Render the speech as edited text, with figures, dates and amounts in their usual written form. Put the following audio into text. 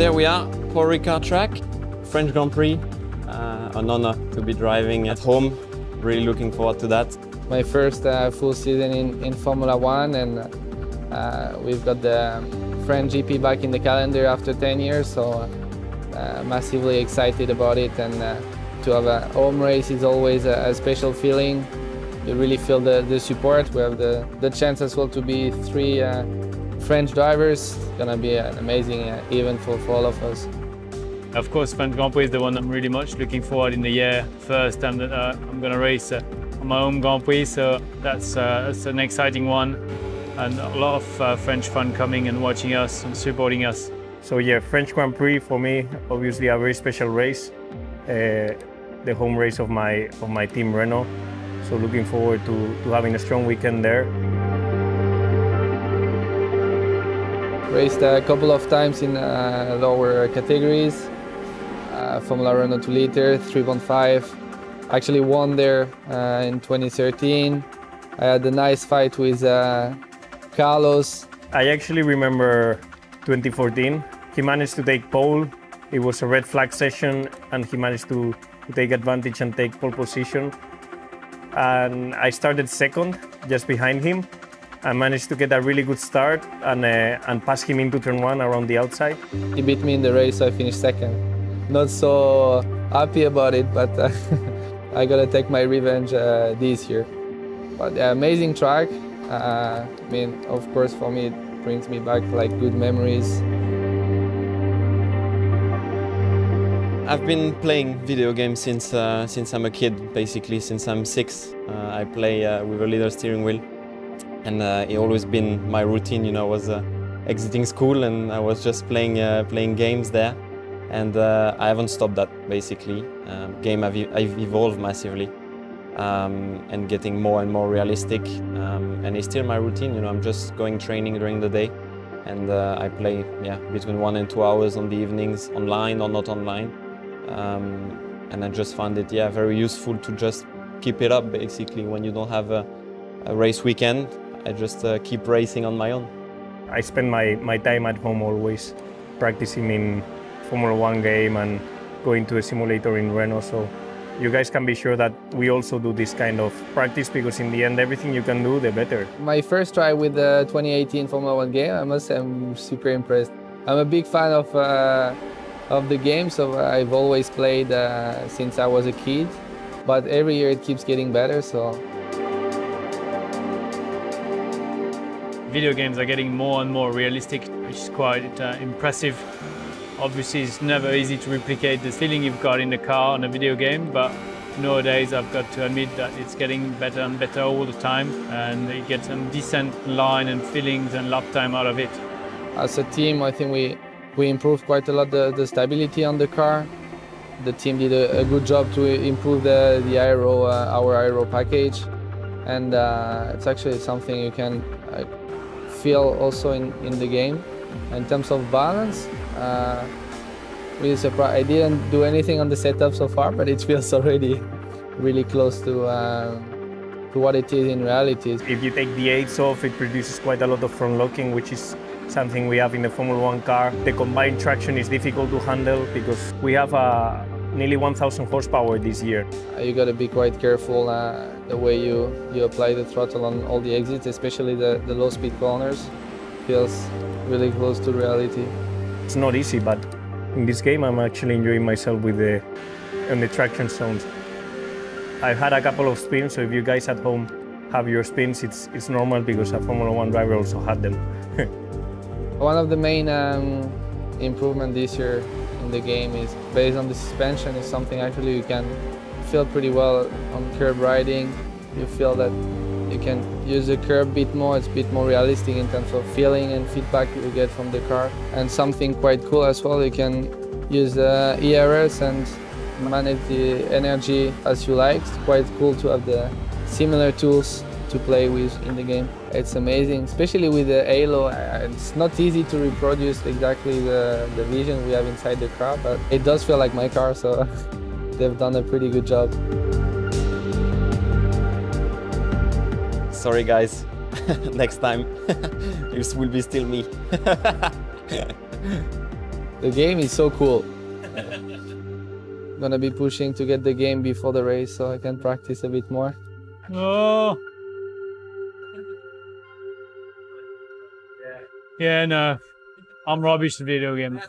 there we are, for Ricard track, French Grand Prix, an honor to be driving at home. Really looking forward to that. My first full season in Formula One, and we've got the French GP back in the calendar after 10 years, so massively excited about it. And to have a home race is always a special feeling. You really feel the support. We have the chance as well to be 3 French drivers. It's gonna be an amazing event for all of us. Of course, French Grand Prix is the one I'm really much looking forward in the year. First time that I'm going to race on my home Grand Prix, so that's an exciting one. And a lot of French fun coming and watching us and supporting us. So yeah, French Grand Prix for me, obviously a very special race. The home race of my team Renault. So looking forward to having a strong weekend there. Raced a couple of times in lower categories. Formula Renault 2 liter, 3.5. Actually won there in 2013. I had a nice fight with Carlos. I actually remember 2014. He managed to take pole. It was a red flag session and he managed to take advantage and take pole position. And I started second, just behind him. I managed to get a really good start and pass him into turn 1 around the outside. He beat me in the race, so I finished second. Not so happy about it, but I gotta take my revenge this year. But amazing track. I mean, of course, for me, it brings me back like good memories. I've been playing video games since I'm a kid, basically since I'm 6. I play with a leather steering wheel. And it always been my routine, you know, was exiting school and I was just playing games there. And I haven't stopped that, basically. I've evolved massively and getting more and more realistic. And it's still my routine, you know, I'm just going training during the day. And I play, yeah, between 1 and 2 hours on the evenings, online or not online. And I just found it, yeah, very useful to just keep it up, basically, when you don't have a race weekend. I just keep racing on my own. I spend my time at home always practicing in Formula 1 game and going to a simulator in Renault. So you guys can be sure that we also do this kind of practice because in the end, everything you can do, the better. My first try with the 2018 Formula 1 game, I must say I'm super impressed. I'm a big fan of the game, so I've always played since I was a kid. But every year it keeps getting better, so. Video games are getting more and more realistic, which is quite impressive. Obviously, it's never easy to replicate the feeling you've got in the car on a video game, but nowadays I've got to admit that it's getting better and better all the time, and you get some decent line and feelings and lap time out of it. As a team, I think we improved quite a lot the stability on the car. The team did a good job to improve the aero, our aero package, and it's actually something you can feel also in the game. In terms of balance, really surprised. I didn't do anything on the setup so far, but it feels already really close to what it is in reality. If you take the aids off, it produces quite a lot of front locking, which is something we have in the Formula 1 car. The combined traction is difficult to handle because we have nearly 1,000 horsepower this year. You got to be quite careful the way you apply the throttle on all the exits, especially the low-speed corners. Feels really close to reality. It's not easy, but in this game I'm actually enjoying myself with the traction zones. I've had a couple of spins, so if you guys at home have your spins, it's normal because a Formula 1 driver also had them. One of the main improvements this year in the game is based on the suspension. Is something actually you can feel pretty well on curb riding. You feel that you can use the curb a bit more. It's a bit more realistic in terms of feeling and feedback you get from the car. And something quite cool as well, you can use the ERS and manage the energy as you like. It's quite cool to have the similar tools to play with in the game. It's amazing, especially with the halo. It's not easy to reproduce exactly the vision we have inside the car, but it does feel like my car, so they've done a pretty good job. Sorry guys, next time this will be still me. The game is so cool. Gonna be pushing to get the game before the race so I can practice a bit more. Oh. Yeah, no. I'm rubbish at video games.